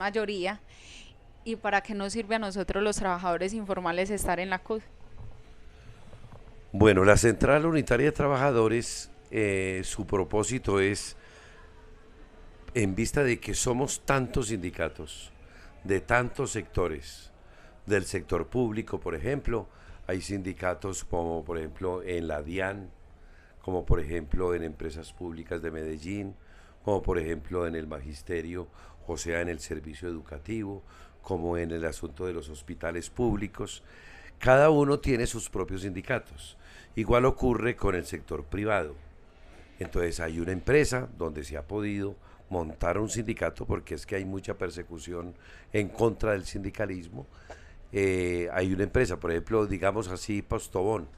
mayoría. ¿Y para qué nos sirve a nosotros los trabajadores informales estar en la CUT? Bueno, la Central Unitaria de Trabajadores, su propósito es, en vista de que somos tantos sindicatos, de tantos sectores, del sector público, por ejemplo, hay sindicatos como por ejemplo en la DIAN, como por ejemplo en Empresas Públicas de Medellín, como por ejemplo en el Magisterio, o sea, en el servicio educativo, como en el asunto de los hospitales públicos. Cada uno tiene sus propios sindicatos. Igual ocurre con el sector privado. Entonces hay una empresa donde se ha podido montar un sindicato porque es que hay mucha persecución en contra del sindicalismo. Hay una empresa, por ejemplo, digamos así, Postobón,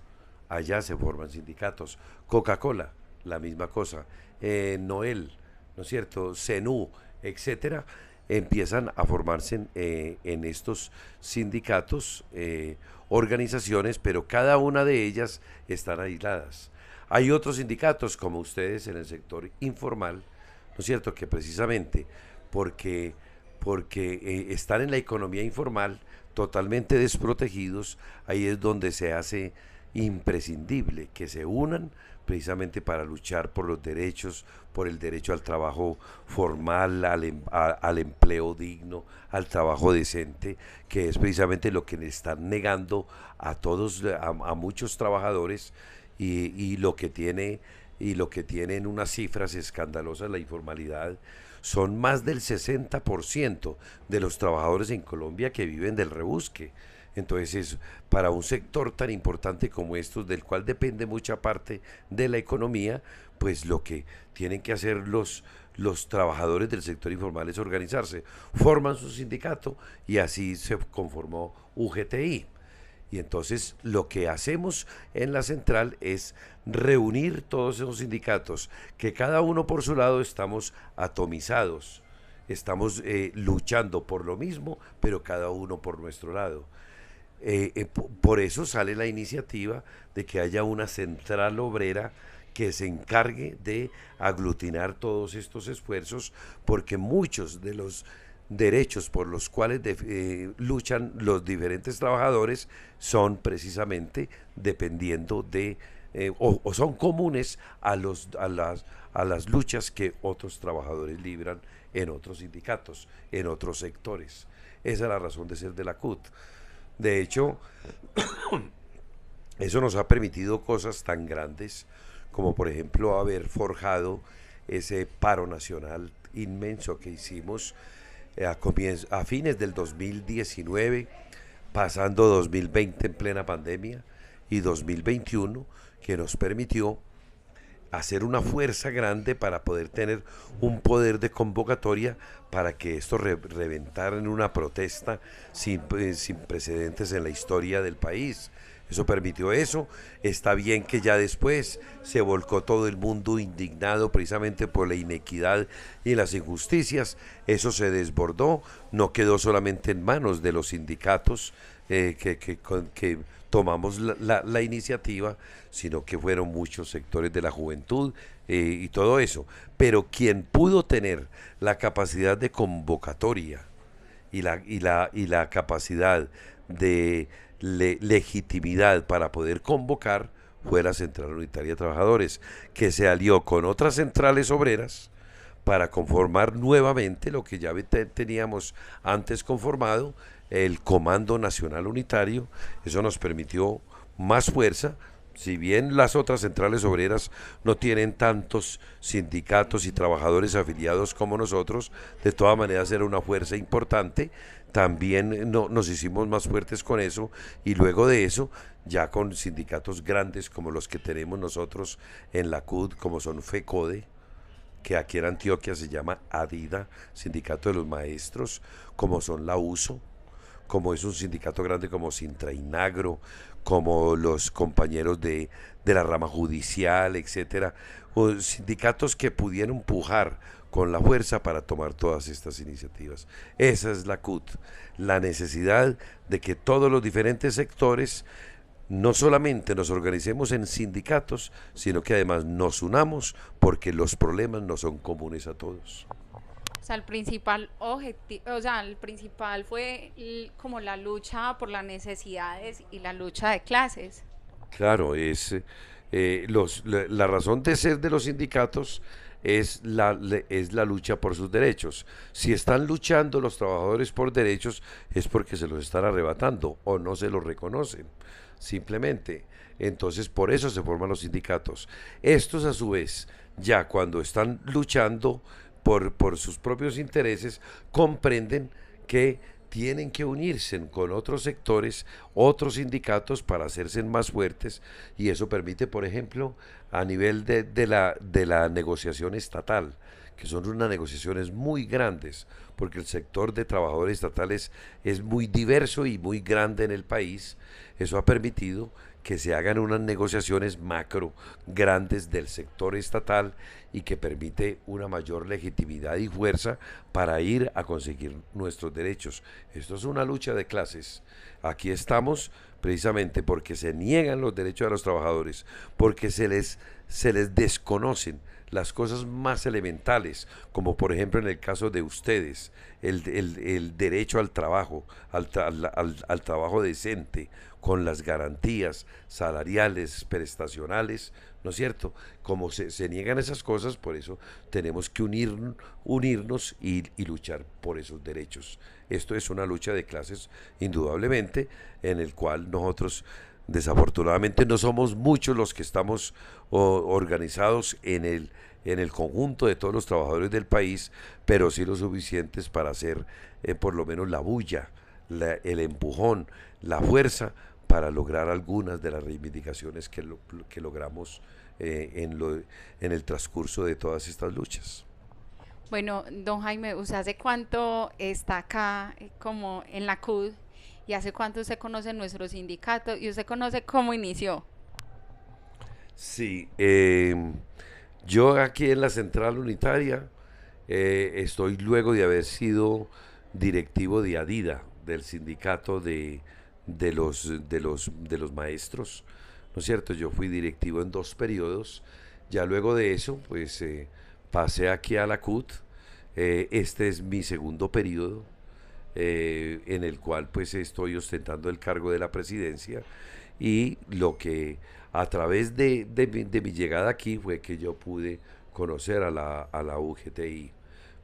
allá se forman sindicatos. Coca-Cola, la misma cosa. Noel, ¿no es cierto? Cenú, etcétera, empiezan a formarse en estos sindicatos, organizaciones, pero cada una de ellas están aisladas. Hay otros sindicatos, como ustedes en el sector informal, ¿no es cierto?, que precisamente porque, porque están en la economía informal totalmente desprotegidos, ahí es donde se hace imprescindible que se unan precisamente para luchar por los derechos, por el derecho al trabajo formal, al empleo digno, al trabajo decente, que es precisamente lo que le están negando a todos, a muchos trabajadores y lo que tiene y lo que tienen unas cifras escandalosas la informalidad. Son más del 60% de los trabajadores en Colombia que viven del rebusque. Entonces, para un sector tan importante como estos, del cual depende mucha parte de la economía, pues lo que tienen que hacer los trabajadores del sector informal es organizarse. Forman su sindicato y así se conformó UGTI. Y entonces lo que hacemos en la central es reunir todos esos sindicatos, que cada uno por su lado estamos atomizados, estamos luchando por lo mismo, pero cada uno por nuestro lado. Por eso sale la iniciativa de que haya una central obrera que se encargue de aglutinar todos estos esfuerzos, porque muchos de los derechos por los cuales luchan los diferentes trabajadores son precisamente dependiendo de, o son comunes a las luchas que otros trabajadores libran en otros sindicatos, en otros sectores. Esa es la razón de ser de la CUT. De hecho, eso nos ha permitido cosas tan grandes como por ejemplo haber forjado ese paro nacional inmenso que hicimos a fines del 2019, pasando 2020 en plena pandemia y 2021, que nos permitió hacer una fuerza grande para poder tener un poder de convocatoria para que esto reventara en una protesta sin precedentes en la historia del país. Eso permitió eso. Está bien que ya después se volcó todo el mundo indignado precisamente por la inequidad y las injusticias. Eso se desbordó, no quedó solamente en manos de los sindicatos que tomamos la iniciativa, sino que fueron muchos sectores de la juventud y todo eso. Pero quien pudo tener la capacidad de convocatoria y la capacidad de legitimidad para poder convocar fue la Central Unitaria de Trabajadores, que se alió con otras centrales obreras para conformar nuevamente lo que ya teníamos antes conformado, el Comando Nacional Unitario. Eso nos permitió más fuerza. Si bien las otras centrales obreras no tienen tantos sindicatos y trabajadores afiliados como nosotros, de todas maneras era una fuerza importante. También nos hicimos más fuertes con eso y luego de eso, ya con sindicatos grandes como los que tenemos nosotros en la CUD, como son FECODE, que aquí en Antioquia se llama ADIDA, Sindicato de los Maestros, como son la USO, como es un sindicato grande como Sintrainagro, como los compañeros de la rama judicial, etcétera, o sindicatos que pudieran empujar con la fuerza para tomar todas estas iniciativas. Esa es la CUT, la necesidad de que todos los diferentes sectores no solamente nos organicemos en sindicatos, sino que además nos unamos porque los problemas no son comunes a todos. O sea, el principal objetivo, o sea, el principal fue como la lucha por las necesidades y la lucha de clases. Claro, la razón de ser de los sindicatos es la lucha por sus derechos. Si están luchando los trabajadores por derechos es porque se los están arrebatando o no se los reconocen, simplemente. Entonces, por eso se forman los sindicatos. Estos, a su vez, ya cuando están luchando por sus propios intereses, comprenden que tienen que unirse con otros sectores, otros sindicatos para hacerse más fuertes y eso permite, por ejemplo, a nivel de la negociación estatal, que son unas negociaciones muy grandes, porque el sector de trabajadores estatales es muy diverso y muy grande en el país. Eso ha permitido que se hagan unas negociaciones macro grandes del sector estatal y que permite una mayor legitimidad y fuerza para ir a conseguir nuestros derechos. Esto es una lucha de clases. Aquí estamos precisamente porque se niegan los derechos a los trabajadores, porque se les desconocen las cosas más elementales, como por ejemplo en el caso de ustedes, el derecho al trabajo, al trabajo decente, con las garantías salariales, prestacionales, ¿no es cierto? Como se niegan esas cosas, por eso tenemos que unirnos y luchar por esos derechos. Esto es una lucha de clases, indudablemente, en el cual nosotros desafortunadamente no somos muchos los que estamos organizados en el conjunto de todos los trabajadores del país, pero sí lo suficientes para hacer por lo menos la bulla, el empujón, la fuerza para lograr algunas de las reivindicaciones que logramos en el transcurso de todas estas luchas. Bueno, don Jaime, ¿usted hace cuánto está acá como en la CUD y hace cuánto usted conoce nuestro sindicato y usted conoce cómo inició? Sí, yo aquí en la central unitaria estoy luego de haber sido directivo de ADIDA, del sindicato de los maestros, ¿no es cierto? Yo fui directivo en dos periodos, ya luego de eso, pues pasé aquí a la CUT, este es mi segundo periodo, en el cual pues estoy ostentando el cargo de la presidencia y lo que a través de mi llegada aquí fue que yo pude conocer a la UGTI,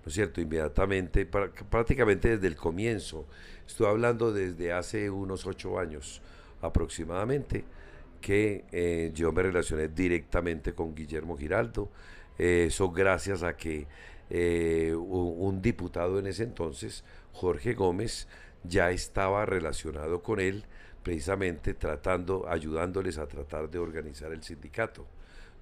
¿no es cierto? Inmediatamente, prácticamente desde el comienzo, estoy hablando desde hace unos 8 años aproximadamente, que yo me relacioné directamente con Guillermo Giraldo, eso gracias a que un diputado en ese entonces, Jorge Gómez, ya estaba relacionado con él, precisamente tratando, ayudándoles a tratar de organizar el sindicato.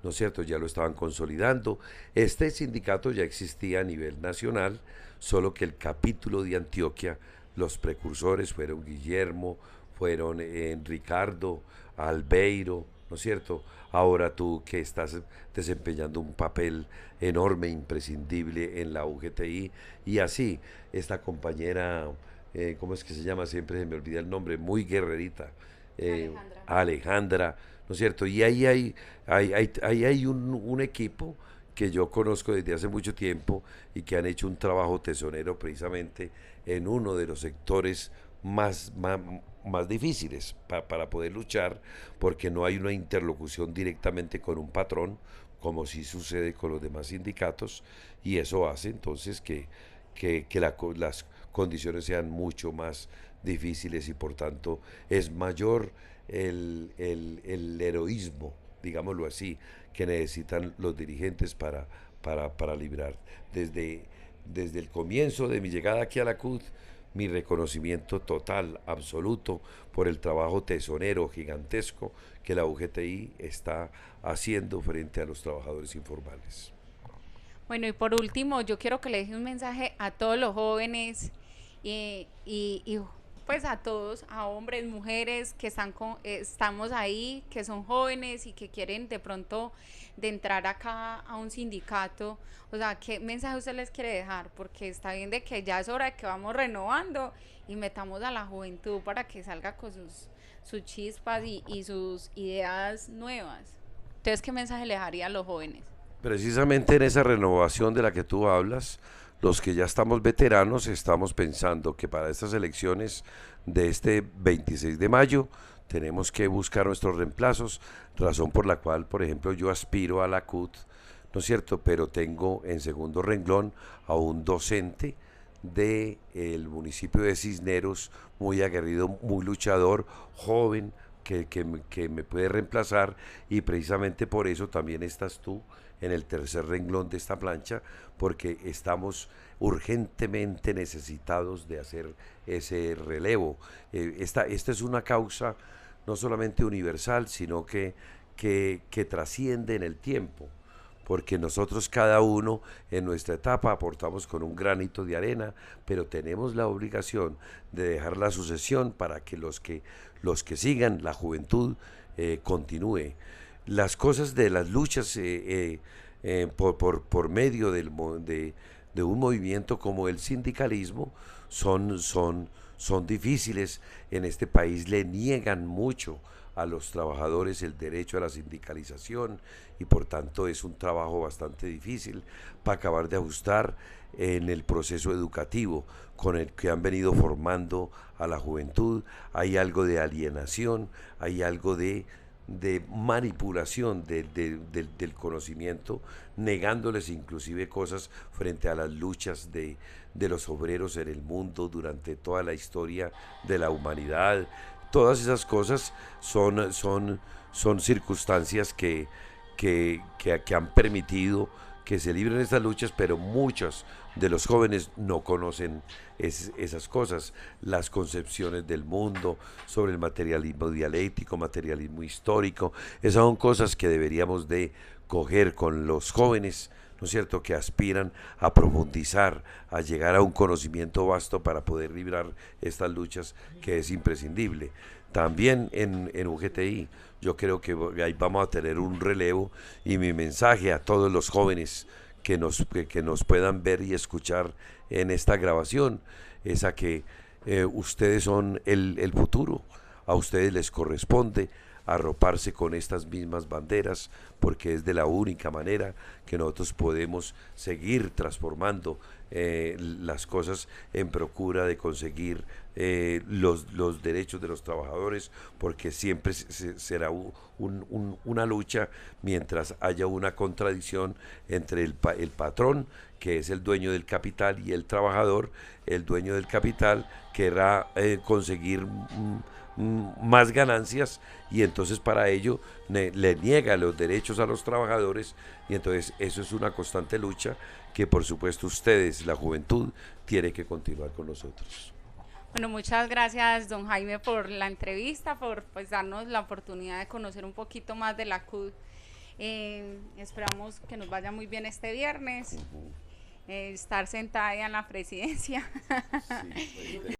¿No es cierto? Ya lo estaban consolidando. Este sindicato ya existía a nivel nacional, solo que el capítulo de Antioquia, los precursores fueron Guillermo, fueron Ricardo, Albeiro, ¿no es cierto? Ahora tú que estás desempeñando un papel enorme, imprescindible en la UGTI, y así, esta compañera, ¿cómo es que se llama? Siempre se me olvida el nombre, muy guerrerita, eh, Alejandra. Alejandra, ¿no es cierto? Y ahí hay un equipo que yo conozco desde hace mucho tiempo y que han hecho un trabajo tesonero precisamente en uno de los sectores más difíciles para poder luchar, porque no hay una interlocución directamente con un patrón, como sí sucede con los demás sindicatos, y eso hace entonces que las condiciones sean mucho más difíciles y por tanto es mayor el heroísmo, digámoslo así, que necesitan los dirigentes para librar. Desde el comienzo de mi llegada aquí a la CUT, mi reconocimiento total, absoluto, por el trabajo tesonero gigantesco que la UGTI está haciendo frente a los trabajadores informales. Bueno, y por último, yo quiero que le deje un mensaje a todos los jóvenes y pues a todos, a hombres, mujeres que estamos ahí, que son jóvenes y que quieren de pronto de entrar acá a un sindicato. O sea, ¿qué mensaje usted les quiere dejar? Porque está bien de que ya es hora de que vamos renovando y metamos a la juventud para que salga con sus chispas y sus ideas nuevas. Entonces, ¿qué mensaje le dejaría a los jóvenes? Precisamente en esa renovación de la que tú hablas, Los que ya estamos veteranos estamos pensando que para estas elecciones de este 26 de mayo tenemos que buscar nuestros reemplazos, razón por la cual, por ejemplo, yo aspiro a la CUT, ¿no es cierto? Pero tengo en segundo renglón a un docente del municipio de Cisneros, muy aguerrido, muy luchador, joven, que me puede reemplazar, y precisamente por eso también estás tú en el tercer renglón de esta plancha, porque estamos urgentemente necesitados de hacer ese relevo. Esta es una causa no solamente universal, sino que trasciende en el tiempo, porque nosotros cada uno en nuestra etapa aportamos con un granito de arena, pero tenemos la obligación de dejar la sucesión para que los que sigan, la juventud, continúe. Las cosas de las luchas por medio de un movimiento como el sindicalismo son difíciles. En este país le niegan mucho a los trabajadores el derecho a la sindicalización, y por tanto es un trabajo bastante difícil para acabar de ajustar en el proceso educativo con el que han venido formando a la juventud. Hay algo de alienación, hay algo de manipulación del conocimiento, negándoles inclusive cosas frente a las luchas de los obreros en el mundo durante toda la historia de la humanidad. Todas esas cosas son circunstancias que han permitido que se libren estas luchas, pero muchos de los jóvenes no conocen esas cosas, las concepciones del mundo sobre el materialismo dialéctico, materialismo histórico. Esas son cosas que deberíamos de coger con los jóvenes, ¿no es cierto?, que aspiran a profundizar, a llegar a un conocimiento vasto para poder librar estas luchas, que es imprescindible. También en UGTI yo creo que ahí vamos a tener un relevo, y mi mensaje a todos los jóvenes que nos puedan ver y escuchar en esta grabación es a que ustedes son el futuro, a ustedes les corresponde arroparse con estas mismas banderas, porque es de la única manera que nosotros podemos seguir transformando las cosas en procura de conseguir los derechos de los trabajadores, porque siempre será una lucha mientras haya una contradicción entre el patrón, que es el dueño del capital, y el trabajador. El dueño del capital querrá conseguir más ganancias, y entonces para ello le niega los derechos a los trabajadores, y entonces eso es una constante lucha que por supuesto ustedes, la juventud, tiene que continuar con nosotros. Bueno, muchas gracias, don Jaime, por la entrevista, por pues darnos la oportunidad de conocer un poquito más de la CUT. Esperamos que nos vaya muy bien este viernes. Estar sentada en la presidencia. Sí, pues,